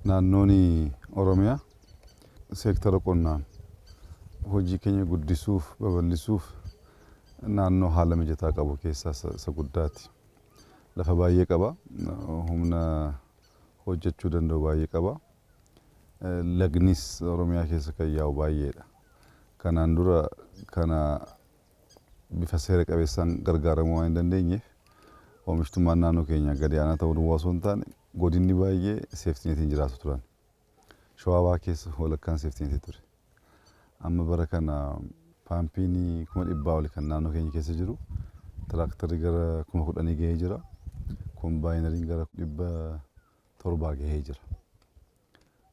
naannoon Oromiyaa seektara qonnaan hojii keenya guddisuuf babal'isuuf naannoo haala mijataa qabu keessaa isa guddaati. Lafa baay'ee qaba, humna hojjechuu danda'u baay'ee qaba. Lagnis Oromiyaa keessa kan yaa'u baay'eedha. Kanaan dura kana bifa seera qabeessaan gargaaramuu waan hin dandeenyeef oomishtummaan naannoo keenya gadi aanaa ta'uu duwwaa osoo hin taane godinni baay'ee seeftineetiin jiraatu turan. Shawaa keessa walakkaan seeftineetii ture. Amma bara kana paampiin 100,000 oli kan naannoo keenya keessa jiru, tiraaktarri gara 10,000 gahee jira, kombaayinariin gara 700 gahee jira.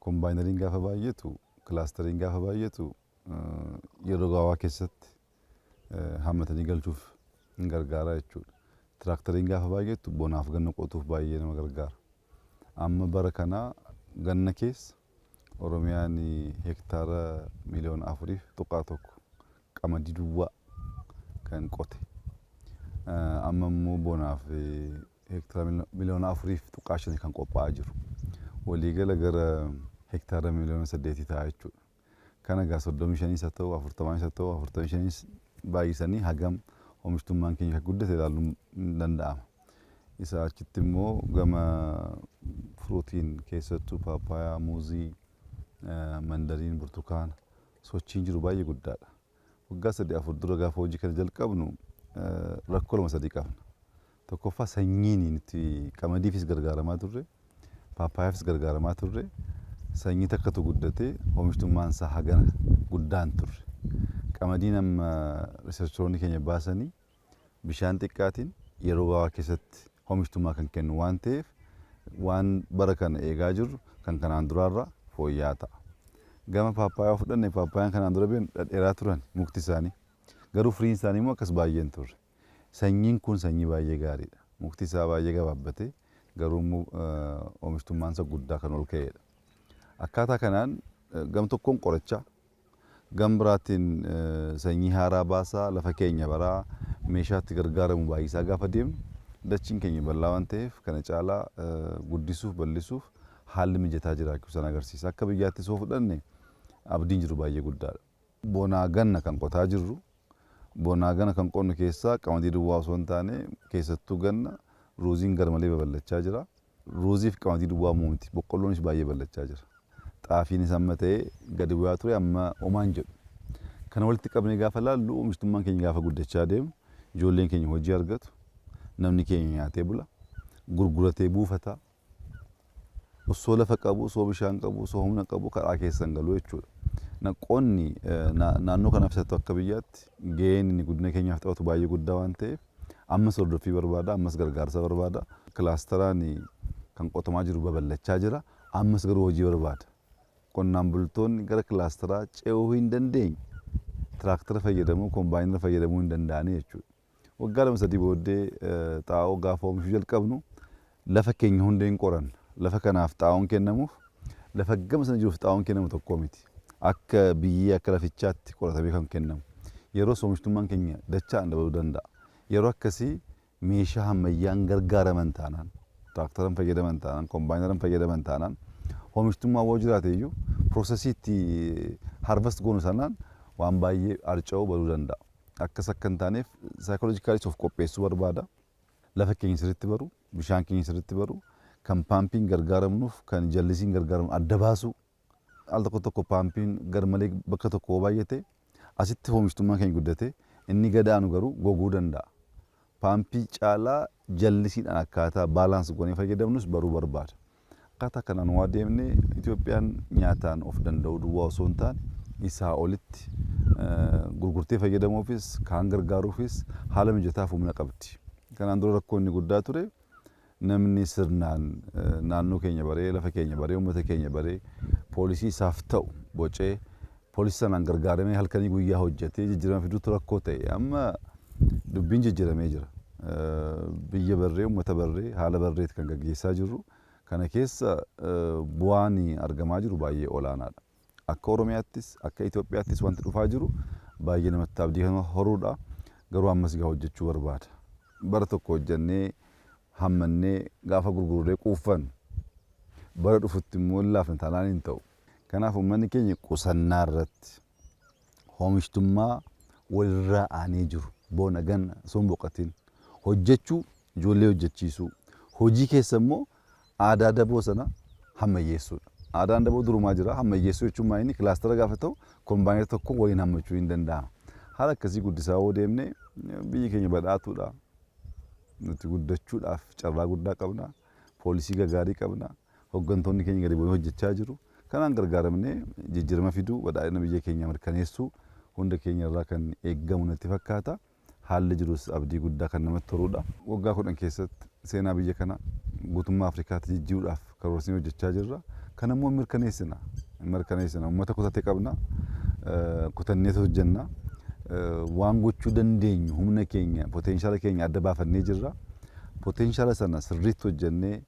Kombaayinariin gaafa baay'atu, kilaastariin gaafa baay'atu yeroo gabaabaa keessatti hammatanii galchuuf hin gargaara jechuudha. Tiraakteriin gaafa baay'atu bonaaf ganna qotuuf baay'ee nama gargaara. Amma bara kana ganna keessa Oromiyaan hektaara 4,000,000 qamadii duwwaa kan qote. Amma immoo bonaaf hektaara 4,000,000 kan qophaa'aa jiru. Waliigala gara hektaara 8,000,000 ta'a jechuudha. Kana gaa 35 haa ta'u, 40 haa ta'u, 45 baay'isanii hagam oomishtummaan keenya guddate ilaaluun ni danda'ama. Isa achitti immoo gama fruutiin keessattuu paappaayyaa, muuzii, mandariin, burtukaana sochiin jiru baay'ee guddaadha. Waggaa 3-4 dura gaafa hojii kana jalqabnu rakkoo 2 qabna. Tokkoffaa sanyiin itti qamadiifis gargaaramaa turre, paappaayyaafis gargaaramaa turre. Sanyii takkatu guddatee oomishtummaan isaa hagana guddaan turre. Qamadiin amma riisarchoonni keenya baasanii bishaan xiqqaatiin yeroo gabaabaa keessatti oomishtummaa kan kennu waan ta'eef waan bara kana eegaa jirru kan kanaan duraarraa fooyya'aa ta'a. Gama paappaayyaa fudhanne paappaayyaan kanaan dura dhedheeraa turan mukti isaanii. Garuu firiin isaanii immoo akkas baay'ee hin turre. Sanyiin kun sanyii baay'ee gaariidha. Mukti isaa baay'ee gabaabbatee garuu oomishtummaan isaa guddaa kan ol ka'edha. Akkaataa kanaan gam tokkoon qorachaa, gam biraatiin sanyii haaraa baasaa lafa keenya baraa meeshaatti gargaaramu baay'isaa gaafa deemnu dachiin keenya bal'aa waan ta'eef kana caalaa guddisuuf bal'isuuf haalli mijataa jiraachuu sana agarsiisa. Akka biyyaatti soo fudhanne abdiin jiru baay'ee guddaadha. Bonaa ganna kan qotaa jirru, bonaa ganna kan qonnu keessaa qamadii duwwaa osoo hin taane keessattuu ganna ruuziin garmalee babal'achaa jira. Ruuzii fi qamadii duwwaa muumti, boqqolloonis baay'ee babal'achaa jira. Xaafiinis amma ta'ee gadi bu'aa ture amma homaan jedhu. Kana walitti qabnee gaafa laallu oomishtummaan keenya gaafa guddachaa deemu, ijoolleen keenya hojii argatu, namni keenya nyaatee bula, gurguratee buufata. Osoo lafa qabu, osoo bishaan qabu, osoo humna qabu karaa keessan galu jechuudha. Qonni naannoo kanaaf isa akka biyyaatti gaheen inni guddina keenyaaf taphatu baay'ee guddaa waan ta'eef ammas hordoffii barbaada, ammas gargaarsa barbaada. Kilaasteraan kan qotamaa jiru babal'achaa jira, ammas garuu hojii barbaada. Qonnaan bultoonni gara kilaasteraa ce'uu hin dandeenye tiraaktara fayyadamuu, kombaayinara fayyadamuu hin danda'anii jechuudha. Waggaa 2-3 booddee xaa'oo gaafa oomishuu jalqabnu lafa keenya hunda hin qoranna. Lafa kanaaf xaa'oon kennamuuf lafa gama sana jiruuf xaa'oon kennamu tokko miti. Akka biyyee akka lafichaatti qoratamee kan kennamu. Yeroo oomishtummaan keenya dachaan dabaluu danda'a. Yeroo akkasii meeshaa ammayyaan gargaaraman taanaan, tiraaktaran fayyadaman taanaan, kombaayinaran fayyadaman taanaan oomishtummaa waan jiraate iyyuu piroosesiitti harvest goonu sanaan waan baay'ee harca'uu baduu danda'a. Akkas akka hin taaneef saayikooloojikaalis of qopheessuu barbaada. Lafa keenya sirriitti baru, bishaan keenya sirriitti baru, kan paampiin gargaaramnuuf kan jallisiin gargaaramnu adda baasu. Al tokko paampiin garmalee bakka tokko baay'ate asitti oomishtummaan keenya guddate inni gadaanu garuu goguu danda'a. Paampii caalaa jallisiidhaan akkaataa baalaansi goonee fayyadamnus baruu barbaada. Akkaataa kanaan waa deemnee Itoophiyaan nyaataan of danda'u duwwaa osoo hin taane isaa olitti gurgurtee fayyadamuufis kaan gargaaruufis haala mijataaf humna qabdi. Kanaan dura rakkoo inni guddaa ture namni sirnaan naannoo keenya baree, lafa keenya baree, uummata keenya baree poolisii isaaf ta'u bocee poolisii sanaan gargaaramee halkanii guyyaa hojjetee jijjiirama fiduutu rakkoo ta'e. Amma dubbiin jijjiiramee jira. Biyya barree, uummata barree, haala barreetti kan gaggeessaa jirru. Kana keessa bu'aan argamaa jiru baay'ee olaanaadha. Akka Oromiyaattis, akka Itoophiyaattis wanti dhufaa jiru baay'ee namatti abdii kan horuudha. Garuu ammas gaa hojjechuu barbaada. Bara tokko hojjennee hammannee gaafa gurgurree quuffannu bara dhufutti immoo laafna taanaan hin ta'u. Kanaaf uummanni keenya qusannaa irratti oomishtummaa walirraa aanee jiru boona ganna sun boqotiin hojjechuu ijoollee hojjechiisuu hojii keessa immoo aadaa daboo sana hammayyeessuudha. Aadaan daboo durumaa jira hammayyeessuu jechuun maayini kilaastara gaafa ta'u kombaayinara tokko waliin hammachuu hin danda'ama. Haala akkasii guddisaa yoo deemne biyyi keenya badhaatuudha. Nuti guddachuudhaaf carraa guddaa qabna. Poolisii gaarii qabna. Hooggantoonni keenya gadi bu'anii hojjechaa jiru. Kanaan gargaaramnee jijjiirama fiduu badhaadhina biyya keenya mirkaneessuu hunda keenya irraa kan eeggamu natti fakkaata. Haalli jirus abdii guddaa kan namatti toludha. Waggaa 10 keessatti seenaa biyya kana guutummaa Afrikaatti jijjiiruudhaaf karoorsanii hojjechaa jirra. Kan immoo mirkaneessina. Uummata kutatee qabna. Kutannee hojjenna. Waan gochuu dandeenyu humna keenya potenshaala keenya adda baafannee jirra. Potenshaala sana sirriitti hojjennee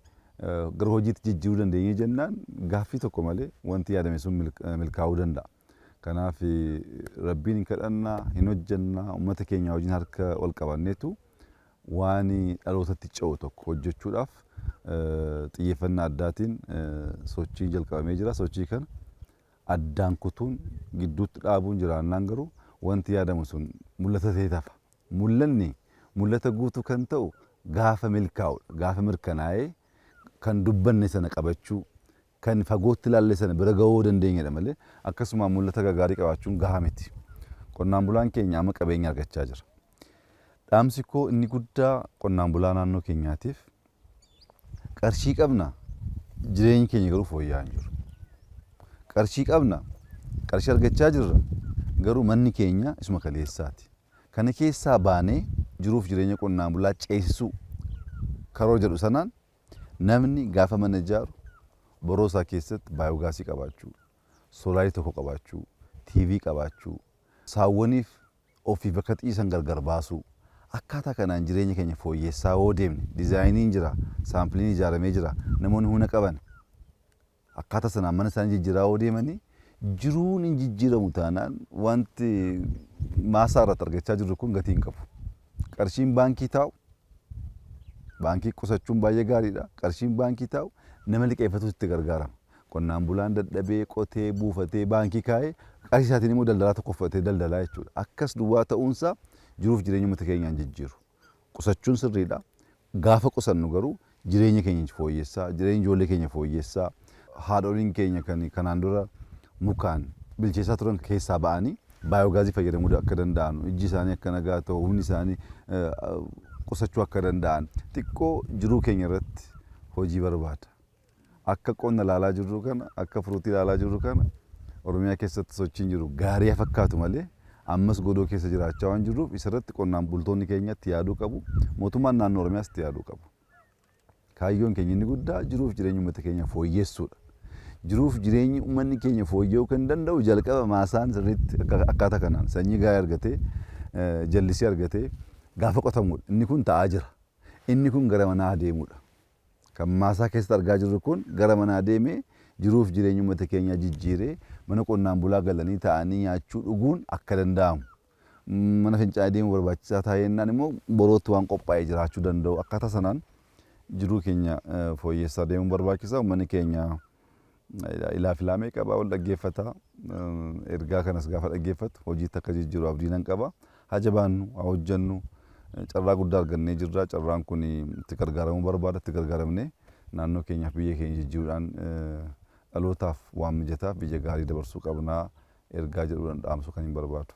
gara hojiitti jijjiiruu dandeenye jennaan gaaffii tokko malee wanti yaadame sun milkaa'uu danda'a. Kanaaf rabbiin hin kadhannaa hin hojjennaa uummata keenya wajjin harka ol qabanneetu waan dhalootatti ce'u tokko hojjechuudhaaf xiyyeeffannaa addaatiin sochii jalqabamee jira. Sochii kana addaan kutuun gidduutti dhaabuun jiraannaan garuu wanti yaadamu sun mul'ata ta'ee tafa. Mul'anni mul'ata guutuu kan ta'u gaafa milkaa'udha. Gaafa mirkanaa'ee kan dubbanne sana qabachuu kan fagootti ilaalle sana bira ga'uu dandeenyedha malee akkasuma mul'ata gaarii qabaachuun gahaa miti. Qonnaan bulaan keenya amma qabeenya argachaa jira. Dhaamsi koo inni guddaa qonnaan bulaa naannoo keenyaatiif qarshii qabna jireenyi keenya garuu fooyya'aa hin jiru. Qarshii qabna qarshii argachaa jirra garuu manni keenya isuma kaleessaati. Kana keessaa baanee jiruuf jireenya qonnaan bulaa ceesisuu karoo jedhu sanaan namni gaafa mana ijaaru boroosaa keessatti baayoogaasii qabaachuu, soolaarii tokko qabaachuu, TV qabaachuu, saawwaniif ofii bakka xiisan gargar baasuu akkaataa kanaan jireenya keenya fooyyessaa yoo deemne diizaayiniin jira, saampiliin ijaaramee jira, namoonni humna qaban akkaataa sanaan mana isaanii jijjiiraa yoo deemanii jiruun hin jijjiiramu taanaan wanti maasaa irratti argachaa jirru kun gatii hin qabu. Qarshiin baankii taa'u baankii qusachuun baay'ee gaariidha. Qarshiin baankii taa'u nama liqeeffatutti itti gargaarama. Qonnaan bulaan dadhabee qotee buufatee baankii kaa'ee qarshii isaatiin immoo daldalaa tokko uffatee daldalaa jechuudha. Akkas duwwaa ta'uunsaa jiruuf jireenya uummata keenyaan jijjiiru. Qusachuun sirriidha. Gaafa qusannu garuu jireenya keenya fooyyessaa, jireenya ijoollee keenya fooyyessaa. Haadholiin keenya kanaan dura mukaan bilcheessaa turan keessaa ba'anii baayoogaazii fayyadamuu akka danda'an, ijji isaanii akka nagaa ta'u, humni isaanii qusachuu akka danda'an xiqqoo jiruu keenya irratti hojii barbaada. Akka qonna ilaalaa jirru kana, akka furuutii ilaalaa jirru kana Oromiyaa keessatti sochiin jiru gaarii fakkaatu malee ammas godoo keessa jiraachaa waan jirruuf isarratti qonnaan bultoonni keenya itti yaaduu qabu. Mootummaan naannoo Oromiyaas itti yaaduu qabu. Kaayyoon keenya inni guddaa jiruuf jireenya uummata keenya fooyyessuudha. Jiruuf jireenyi uummanni keenya fooyya'uu kan danda'u jalqaba maasaan sirriitti akkaataa kanaan sanyii gaarii argatee jallisii argatee gaafa qotamudha. Inni kun ta'aa jira. Inni kun gara manaa adeemudha. Kan maasaa keessatti argaa jirru kun gara manaa adeemee jiruuf jireenya uummata keenyaa jijjiiree mana qonnaan bulaa galanii taa'anii nyaachuu dhuguun akka danda'amu. Mana fincaanii deemuu barbaachisaa taa'ennaan immoo borootti waan qophaa'ee jiraachuu danda'u. Akkaataa sanaan jiruu keenya fooyyessaa deemuu barbaachisaa. Uummanni keenya ilaa filaamee qaba wal dhaggeeffata. Ergaa kanas gaafa dhaggeeffatu hojiitti akka jijjiiru abdiin qaba. Haa jabaannu, haa hojjennu. Carraa guddaa argannee jirra. Carraan kun itti gargaaramuu barbaada. Itti gargaaramnee naannoo keenyaaf biyya keenya jijjiiruudhaan dhalootaaf waan mijataaf biyya gaarii dabarsuu qabnaa ergaa jedhuudhaan dhaamsuu kan hin barbaadu.